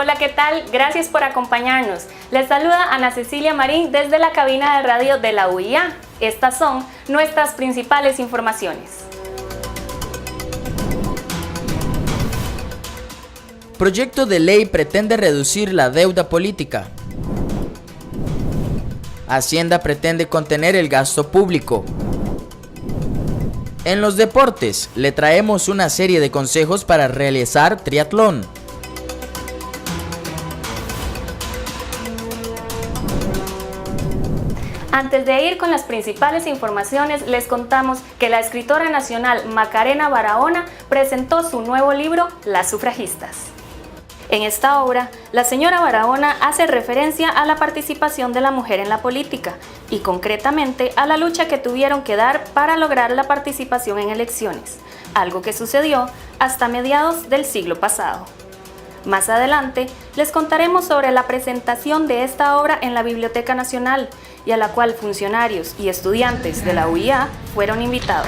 Hola, ¿qué tal? Gracias por acompañarnos. Les saluda Ana Cecilia Marín desde la cabina de radio de la UIA. Estas son nuestras principales informaciones. Proyecto de ley pretende reducir la deuda política. Hacienda pretende contener el gasto público. En los deportes, le traemos una serie de consejos para realizar triatlón. Antes de ir con las principales informaciones, les contamos que la escritora nacional Macarena Barahona presentó su nuevo libro, Las sufragistas. En esta obra, la señora Barahona hace referencia a la participación de la mujer en la política y concretamente a la lucha que tuvieron que dar para lograr la participación en elecciones, algo que sucedió hasta mediados del siglo pasado. Más adelante, les contaremos sobre la presentación de esta obra en la Biblioteca Nacional y a la cual funcionarios y estudiantes de la UIA fueron invitados.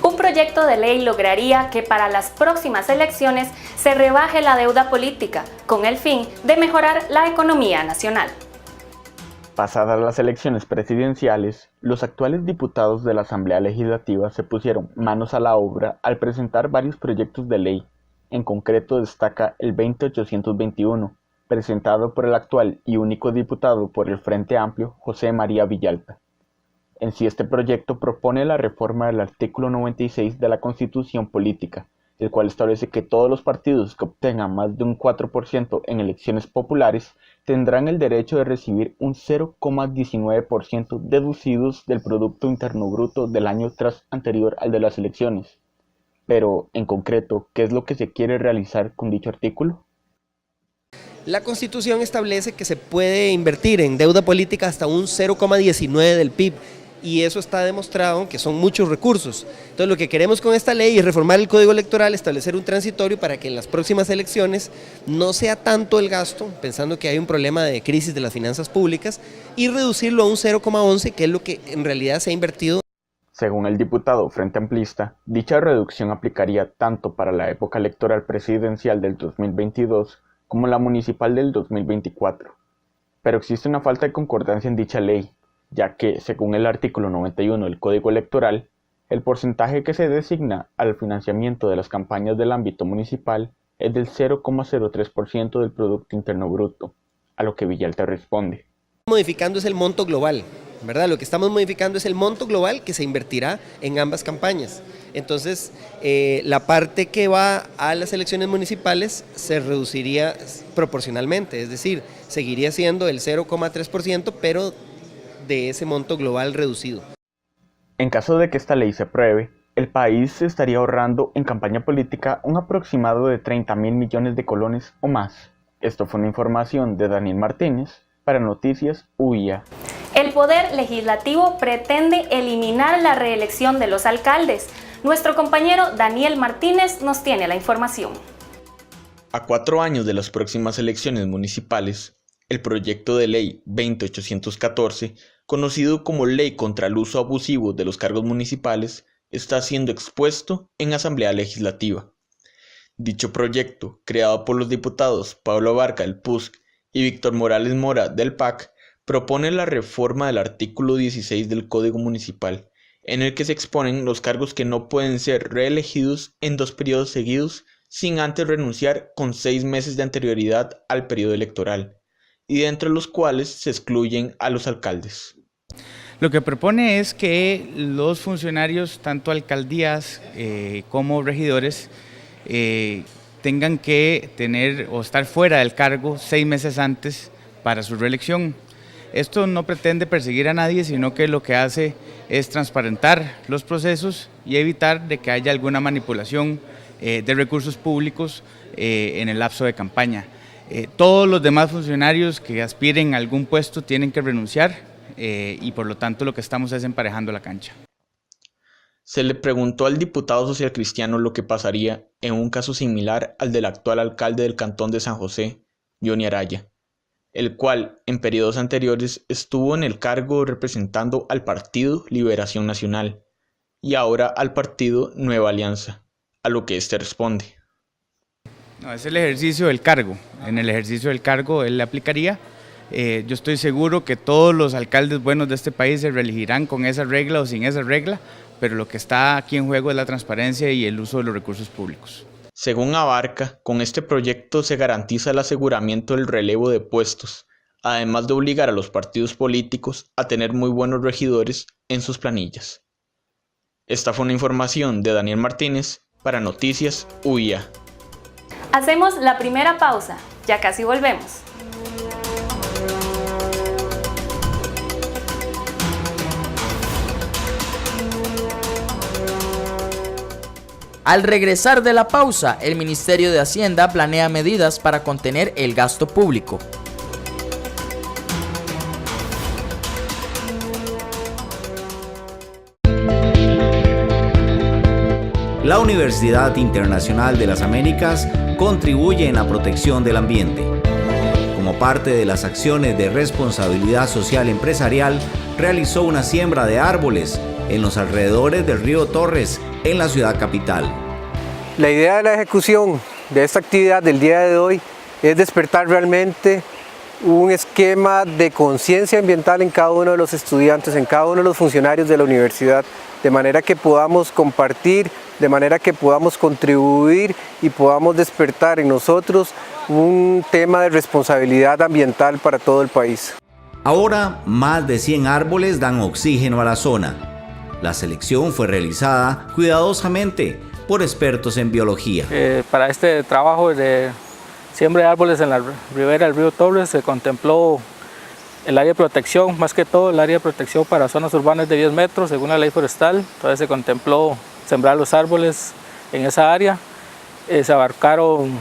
Un proyecto de ley lograría que para las próximas elecciones se rebaje la deuda política, con el fin de mejorar la economía nacional. Pasadas las elecciones presidenciales, los actuales diputados de la Asamblea Legislativa se pusieron manos a la obra al presentar varios proyectos de ley. En concreto destaca el 20821, presentado por el actual y único diputado por el Frente Amplio, José María Villalta. En sí, este proyecto propone la reforma del artículo 96 de la Constitución Política, el cual establece que todos los partidos que obtengan más de un 4% en elecciones populares tendrán el derecho de recibir un 0,19% deducidos del Producto Interno Bruto del año anterior al de las elecciones. Pero, en concreto, ¿qué es lo que se quiere realizar con dicho artículo? La Constitución establece que se puede invertir en deuda política hasta un 0,19 del PIB. Y eso está demostrado que son muchos recursos. Entonces lo que queremos con esta ley es reformar el Código Electoral, establecer un transitorio para que en las próximas elecciones no sea tanto el gasto, pensando que hay un problema de crisis de las finanzas públicas, y reducirlo a un 0,11, que es lo que en realidad se ha invertido. Según el diputado Frente Amplista, dicha reducción aplicaría tanto para la época electoral presidencial del 2022 como la municipal del 2024. Pero existe una falta de concordancia en dicha ley, ya que, según el artículo 91 del Código Electoral, el porcentaje que se designa al financiamiento de las campañas del ámbito municipal es del 0,03% del Producto Interno Bruto, a lo que Villalta responde. Modificando es el monto global, ¿verdad? Lo que estamos modificando es el monto global que se invertirá en ambas campañas. Entonces, la parte que va a las elecciones municipales se reduciría proporcionalmente, es decir, seguiría siendo el 0,3%, pero de ese monto global reducido. En caso de que esta ley se apruebe, el país se estaría ahorrando en campaña política un aproximado de 30.000 millones de colones o más. Esto fue una información de Daniel Martínez para Noticias UIA. El Poder Legislativo pretende eliminar la reelección de los alcaldes. Nuestro compañero Daniel Martínez nos tiene la información. A 4 años de las próximas elecciones municipales, el proyecto de ley 20814, conocido como Ley contra el Uso Abusivo de los Cargos Municipales, está siendo expuesto en Asamblea Legislativa. Dicho proyecto, creado por los diputados Pablo Abarca del PUSC y Víctor Morales Mora del PAC, propone la reforma del artículo 16 del Código Municipal, en el que se exponen los cargos que no pueden ser reelegidos en 2 periodos seguidos sin antes renunciar con 6 meses de anterioridad al periodo electoral, y de entre los cuales se excluyen a los alcaldes. Lo que propone es que los funcionarios, tanto alcaldías como regidores, tengan que tener o estar fuera del cargo 6 meses antes para su reelección. Esto no pretende perseguir a nadie, sino que lo que hace es transparentar los procesos y evitar de que haya alguna manipulación de recursos públicos en el lapso de campaña. Todos los demás funcionarios que aspiren a algún puesto tienen que renunciar y por lo tanto lo que estamos es emparejando la cancha. Se le preguntó al diputado socialcristiano lo que pasaría en un caso similar al del actual alcalde del Cantón de San José, Johnny Araya. el cual en periodos anteriores estuvo en el cargo representando al Partido Liberación Nacional y ahora al Partido Nueva Alianza, a lo que éste responde. No, es el ejercicio del cargo. En el ejercicio del cargo él le aplicaría. Yo estoy seguro que todos los alcaldes buenos de este país se reelegirán con esa regla o sin esa regla, pero lo que está aquí en juego es la transparencia y el uso de los recursos públicos. Según Abarca, con este proyecto se garantiza el aseguramiento del relevo de puestos, además de obligar a los partidos políticos a tener muy buenos regidores en sus planillas. Esta fue una información de Daniel Martínez para Noticias UIA. Hacemos la primera pausa, ya casi volvemos. Al regresar de la pausa, el Ministerio de Hacienda planea medidas para contener el gasto público. La Universidad Internacional de las Américas contribuye en la protección del ambiente. Como parte de las acciones de responsabilidad social empresarial, realizó una siembra de árboles en los alrededores del río Torres, en la ciudad capital. La idea de la ejecución de esta actividad del día de hoy es despertar realmente un esquema de conciencia ambiental en cada uno de los estudiantes, en cada uno de los funcionarios de la universidad, de manera que podamos compartir, de manera que podamos contribuir y podamos despertar en nosotros un tema de responsabilidad ambiental para todo el país. Ahora, más de 100 árboles dan oxígeno a la zona. La selección fue realizada cuidadosamente por expertos en biología. Para este trabajo de siembra de árboles en la ribera del río Torres se contempló el área de protección, más que todo el área de protección para zonas urbanas de 10 metros según la ley forestal. Entonces se contempló sembrar los árboles en esa área. Se abarcaron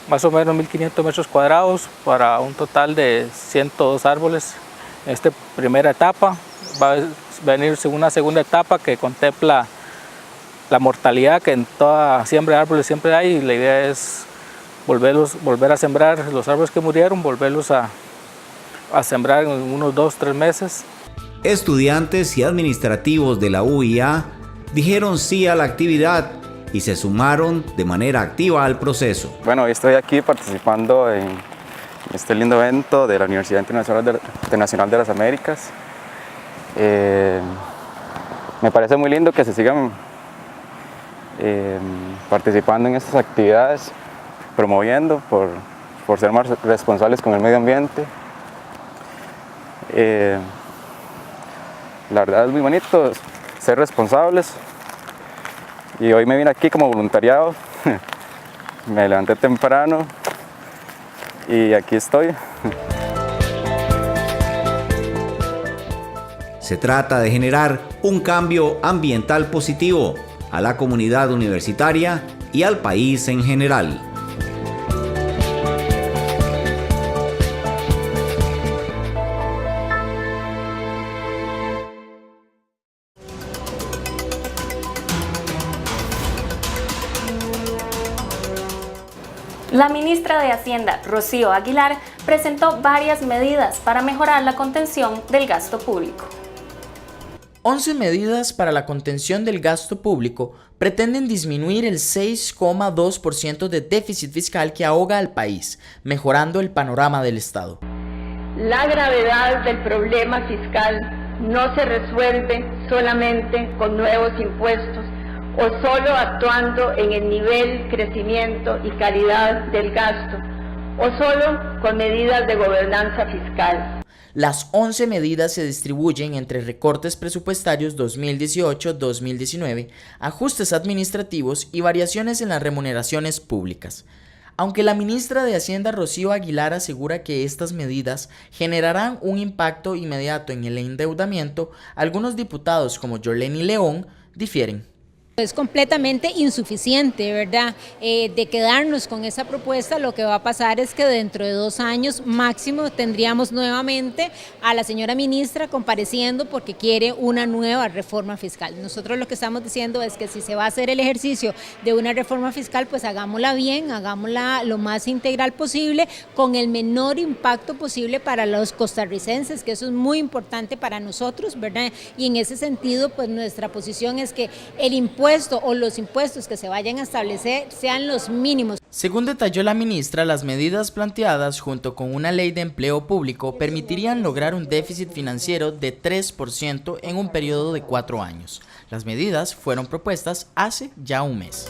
más o menos 1.500 metros cuadrados para un total de 102 árboles en esta primera etapa. Va a venir una segunda etapa que contempla la mortalidad que en toda siembra de árboles siempre hay, y la idea es volver a sembrar los árboles que murieron, volverlos a sembrar en unos 2-3 meses. Estudiantes y administrativos de la UIA dijeron sí a la actividad y se sumaron de manera activa al proceso. Bueno, hoy estoy aquí participando en este lindo evento de la Universidad Internacional de las Américas. Me parece muy lindo que se sigan participando en estas actividades, promoviendo por ser más responsables con el medio ambiente. La verdad es muy bonito ser responsables y hoy me vine aquí como voluntariado. Me levanté temprano y aquí estoy. Se trata de generar un cambio ambiental positivo a la comunidad universitaria y al país en general. La ministra de Hacienda, Rocío Aguilar, presentó varias medidas para mejorar la contención del gasto público. 11 medidas para la contención del gasto público pretenden disminuir el 6,2% de déficit fiscal que ahoga al país, mejorando el panorama del Estado. La gravedad del problema fiscal no se resuelve solamente con nuevos impuestos o solo actuando en el nivel, crecimiento y calidad del gasto, o solo con medidas de gobernanza fiscal. Las 11 medidas se distribuyen entre recortes presupuestarios 2018-2019, ajustes administrativos y variaciones en las remuneraciones públicas. Aunque la ministra de Hacienda Rocío Aguilar asegura que estas medidas generarán un impacto inmediato en el endeudamiento, algunos diputados como Yorleni León difieren. Es completamente insuficiente, ¿verdad? De quedarnos con esa propuesta, lo que va a pasar es que dentro de 2 años máximo tendríamos nuevamente a la señora ministra compareciendo porque quiere una nueva reforma fiscal. Nosotros lo que estamos diciendo es que si se va a hacer el ejercicio de una reforma fiscal, pues hagámosla bien, hagámosla lo más integral posible, con el menor impacto posible para los costarricenses, que eso es muy importante para nosotros, ¿verdad? Y en ese sentido, pues nuestra posición es que el impuesto o los impuestos que se vayan a establecer sean los mínimos. Según detalló la ministra, las medidas planteadas junto con una ley de empleo público permitirían lograr un déficit financiero de 3% en un periodo de 4 años. Las medidas fueron propuestas hace ya un mes.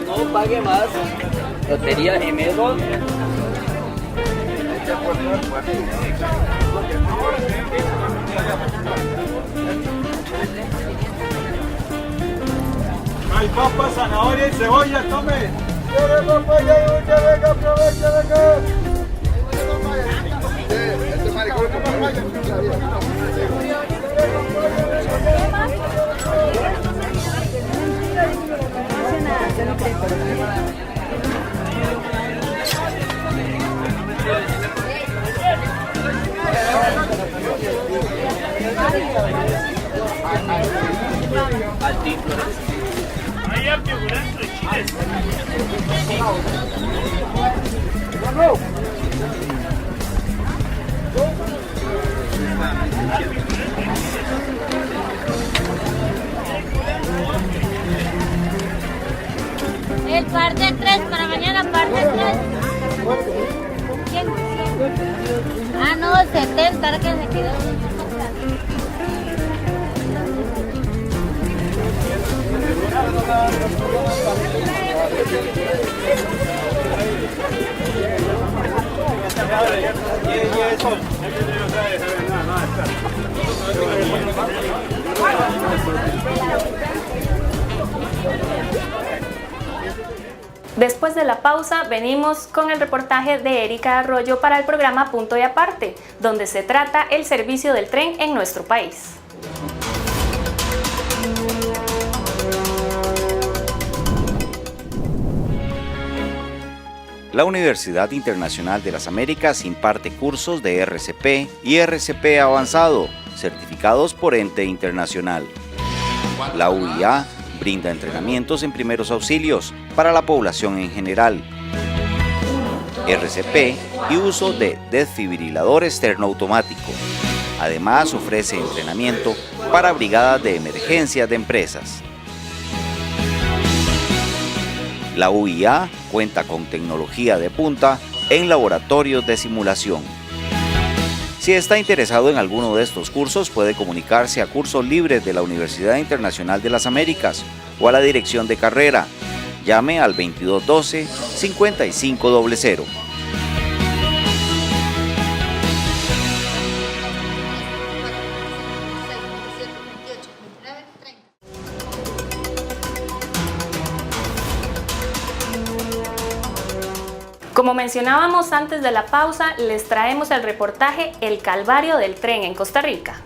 No pague más. Lotería M2. Hay papas, zanahoria y cebolla, tome. ¡Quiere papaya y mucha, venga, aproveche, venga! Este maricón con papaya. El par de 3 para mañana, par de 3. ¿Quién? Ah, no, 70, ahora que se quedó. Después de la pausa, venimos con el reportaje de Erika Arroyo para el programa Punto y Aparte, donde se trata el servicio del tren en nuestro país. La Universidad Internacional de las Américas imparte cursos de RCP y RCP avanzado, certificados por ente internacional. La UIA brinda entrenamientos en primeros auxilios para la población en general, RCP y uso de desfibrilador externo automático. Además, ofrece entrenamiento para brigadas de emergencia de empresas. La UIA cuenta con tecnología de punta en laboratorios de simulación. Si está interesado en alguno de estos cursos, puede comunicarse a Cursos Libres de la Universidad Internacional de las Américas o a la dirección de carrera. Llame al 2212-5500. Como mencionábamos antes de la pausa, les traemos el reportaje El Calvario del Tren en Costa Rica.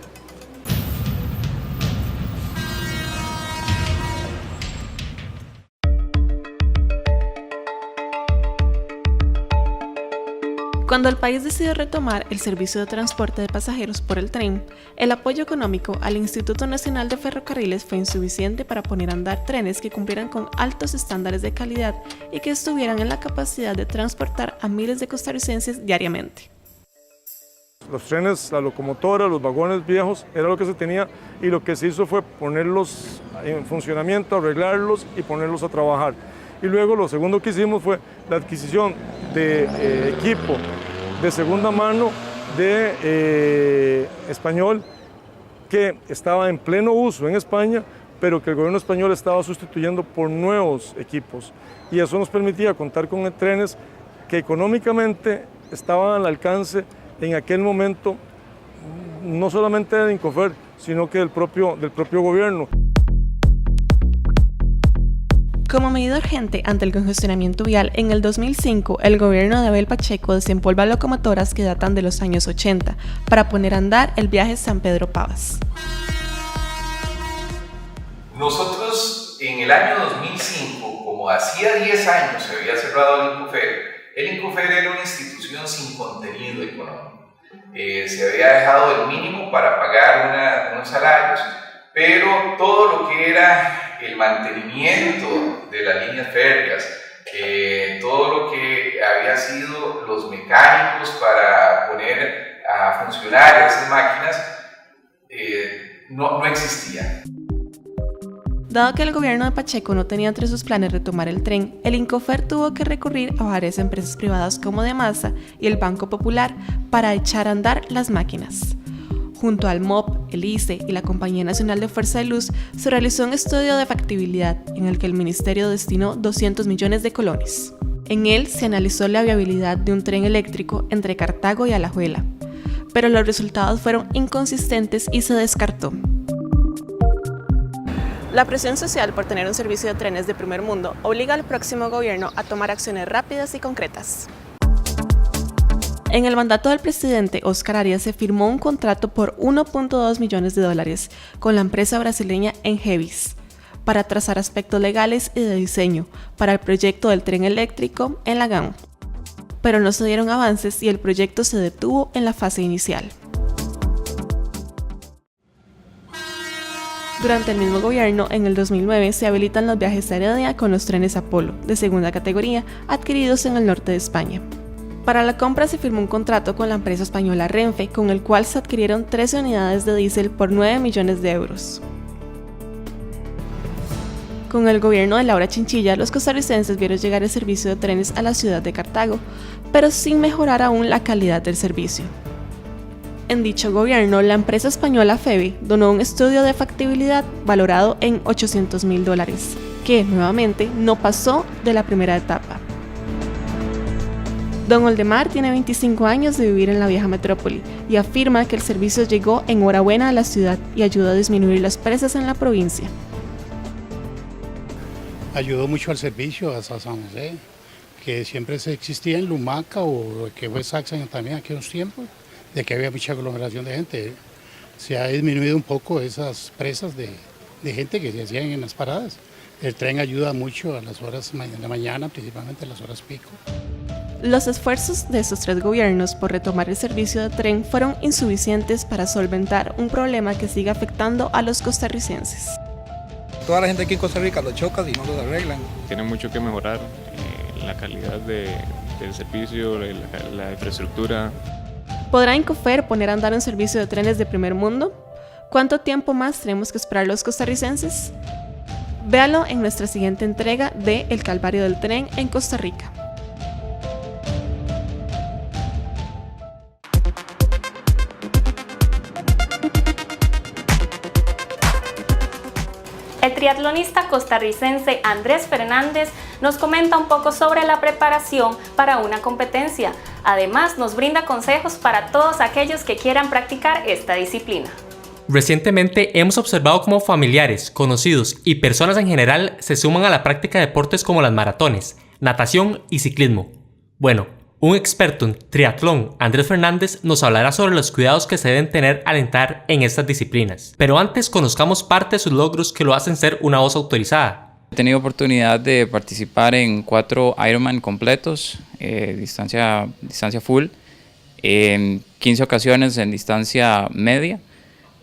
Cuando el país decidió retomar el servicio de transporte de pasajeros por el tren, el apoyo económico al Instituto Nacional de Ferrocarriles fue insuficiente para poner a andar trenes que cumplieran con altos estándares de calidad y que estuvieran en la capacidad de transportar a miles de costarricenses diariamente. Los trenes, la locomotora, los vagones viejos, era lo que se tenía y lo que se hizo fue ponerlos en funcionamiento, arreglarlos y ponerlos a trabajar. Y luego lo segundo que hicimos fue la adquisición de equipo de segunda mano de español que estaba en pleno uso en España, pero que el gobierno español estaba sustituyendo por nuevos equipos. Y eso nos permitía contar con trenes que económicamente estaban al alcance en aquel momento, no solamente del Incofer, sino que del propio gobierno. Como medida urgente ante el congestionamiento vial, en el 2005 el gobierno de Abel Pacheco desempolva locomotoras que datan de los años 80 para poner a andar el viaje San Pedro Pavas. Nosotros en el año 2005, como hacía 10 años se había cerrado el Incofer era una institución sin contenido económico. Se había dejado el mínimo para pagar unos salarios, pero todo lo que era el mantenimiento de las líneas férreas, todo lo que había sido los mecánicos para poner a funcionar esas máquinas, no existía. Dado que el gobierno de Pacheco no tenía entre sus planes retomar el tren, el Incofer tuvo que recurrir a varias empresas privadas como Demasa y el Banco Popular para echar a andar las máquinas. Junto al MOP, el ICE y la Compañía Nacional de Fuerza de Luz, se realizó un estudio de factibilidad en el que el ministerio destinó 200 millones de colones. En él se analizó la viabilidad de un tren eléctrico entre Cartago y Alajuela, pero los resultados fueron inconsistentes y se descartó. La presión social por tener un servicio de trenes de primer mundo obliga al próximo gobierno a tomar acciones rápidas y concretas. En el mandato del presidente Óscar Arias se firmó un contrato por $1.2 millones con la empresa brasileña Engevis para trazar aspectos legales y de diseño para el proyecto del tren eléctrico en la GAN, pero no se dieron avances y el proyecto se detuvo en la fase inicial. Durante el mismo gobierno, en el 2009, se habilitan los viajes a Heredia con los trenes Apolo, de segunda categoría, adquiridos en el norte de España. Para la compra se firmó un contrato con la empresa española Renfe, con el cual se adquirieron 13 unidades de diésel por 9 millones de euros. Con el gobierno de Laura Chinchilla, los costarricenses vieron llegar el servicio de trenes a la ciudad de Cartago, pero sin mejorar aún la calidad del servicio. En dicho gobierno, la empresa española FEBE donó un estudio de factibilidad valorado en $800.000, que nuevamente no pasó de la primera etapa. Don Oldemar tiene 25 años de vivir en la vieja metrópoli y afirma que el servicio llegó en hora buena a la ciudad y ayudó a disminuir las presas en la provincia. Ayudó mucho al servicio hasta San José, que siempre se existía en Lumaca o que fue Saxa también aquí en los tiempos, de que había mucha aglomeración de gente. Se ha disminuido un poco esas presas de gente que se hacían en las paradas. El tren ayuda mucho a las horas de la mañana, principalmente a las horas pico. Los esfuerzos de estos tres gobiernos por retomar el servicio de tren fueron insuficientes para solventar un problema que sigue afectando a los costarricenses. Toda la gente aquí en Costa Rica lo choca y no lo arreglan. Tiene mucho que mejorar la calidad del servicio, la infraestructura. ¿Podrá Incofer poner a andar un servicio de trenes de primer mundo? ¿Cuánto tiempo más tenemos que esperar los costarricenses? Véalo en nuestra siguiente entrega de El Calvario del Tren en Costa Rica. El triatlonista costarricense Andrés Fernández nos comenta un poco sobre la preparación para una competencia. Además, nos brinda consejos para todos aquellos que quieran practicar esta disciplina. Recientemente hemos observado cómo familiares, conocidos y personas en general se suman a la práctica de deportes como las maratones, natación y ciclismo. Bueno, un experto en triatlón, Andrés Fernández, nos hablará sobre los cuidados que se deben tener al entrar en estas disciplinas. Pero antes conozcamos parte de sus logros que lo hacen ser una voz autorizada. He tenido oportunidad de participar en 4 Ironman completos, distancia full, en 15 ocasiones en distancia media.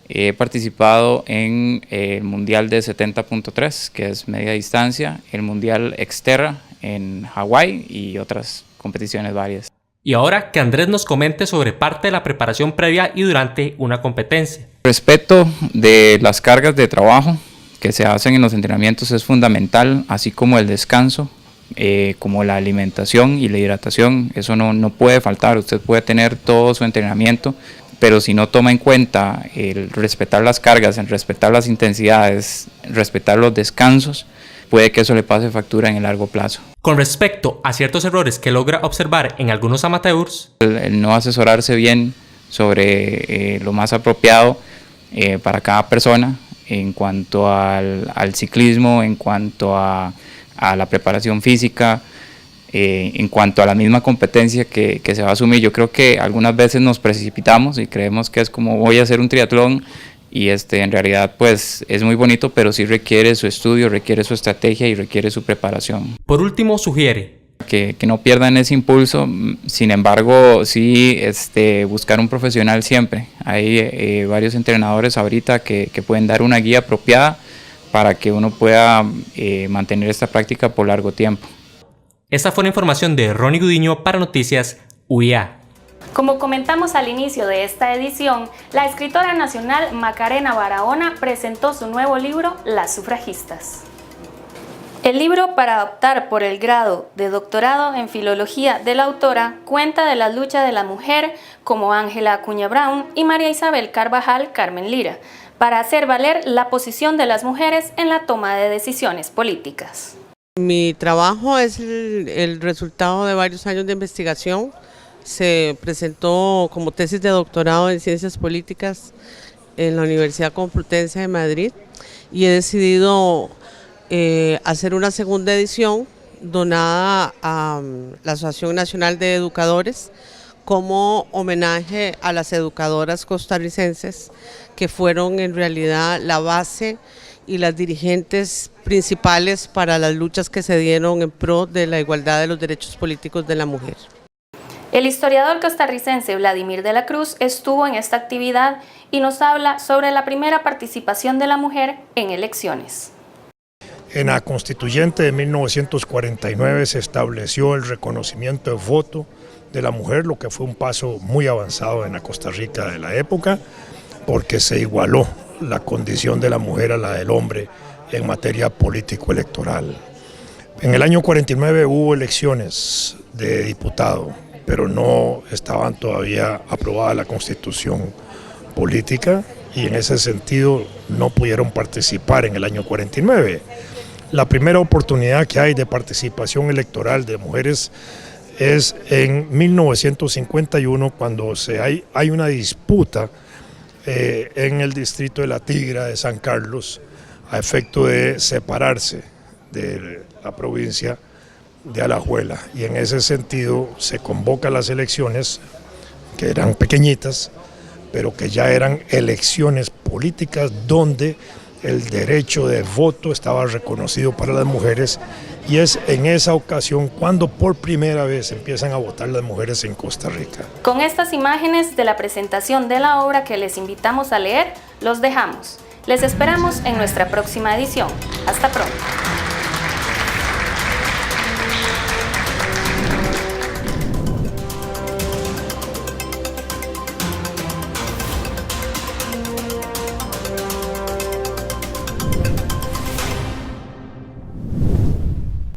He participado en el Mundial de 70.3, que es media distancia, el Mundial Xterra en Hawái y otras competiciones varias. Y ahora que Andrés nos comente sobre parte de la preparación previa y durante una competencia. Respeto de las cargas de trabajo que se hacen en los entrenamientos es fundamental, así como el descanso, como la alimentación y la hidratación. Eso no puede faltar. Usted puede tener todo su entrenamiento, pero si no toma en cuenta el respetar las cargas, el respetar las intensidades, respetar los descansos, puede que eso le pase factura en el largo plazo. Con respecto a ciertos errores que logra observar en algunos amateurs, el no asesorarse bien sobre lo más apropiado para cada persona en cuanto al ciclismo, en cuanto a la preparación física, en cuanto a la misma competencia que se va a asumir. Yo creo que algunas veces nos precipitamos y creemos que es como voy a hacer un triatlón y en realidad pues es muy bonito, pero sí requiere su estudio, requiere su estrategia y requiere su preparación. Por último, sugiere que no pierdan ese impulso. Sin embargo, sí buscar un profesional siempre. Hay varios entrenadores ahorita que pueden dar una guía apropiada para que uno pueda mantener esta práctica por largo tiempo. Esta fue la información de Ronnie Gudiño para Noticias UIA. Como comentamos al inicio de esta edición, la escritora nacional Macarena Barahona presentó su nuevo libro, Las sufragistas. El libro para optar por el grado de doctorado en filología de la autora cuenta de la lucha de la mujer como Ángela Acuña Brown y María Isabel Carvajal Carmen Lira para hacer valer la posición de las mujeres en la toma de decisiones políticas. Mi trabajo es el resultado de varios años de investigación. Se presentó como tesis de doctorado en Ciencias Políticas en la Universidad Complutense de Madrid y he decidido hacer una segunda edición donada a la Asociación Nacional de Educadores como homenaje a las educadoras costarricenses que fueron en realidad la base y las dirigentes principales para las luchas que se dieron en pro de la igualdad de los derechos políticos de la mujer. El historiador costarricense Vladimir de la Cruz estuvo en esta actividad y nos habla sobre la primera participación de la mujer en elecciones. En la Constituyente de 1949 se estableció el reconocimiento de voto de la mujer, lo que fue un paso muy avanzado en la Costa Rica de la época, porque se igualó la condición de la mujer a la del hombre en materia político-electoral. En el año 49 hubo elecciones de diputado, pero no estaban todavía aprobada la Constitución política y en ese sentido no pudieron participar en el año 49. La primera oportunidad que hay de participación electoral de mujeres es en 1951 cuando hay una disputa en el distrito de La Tigra de San Carlos a efecto de separarse de la provincia de Alajuela y en ese sentido se convocan las elecciones que eran pequeñitas pero que ya eran elecciones políticas donde el derecho de voto estaba reconocido para las mujeres y es en esa ocasión cuando por primera vez empiezan a votar las mujeres en Costa Rica. Con estas imágenes de la presentación de la obra que les invitamos a leer, los dejamos. Les esperamos en nuestra próxima edición. Hasta pronto.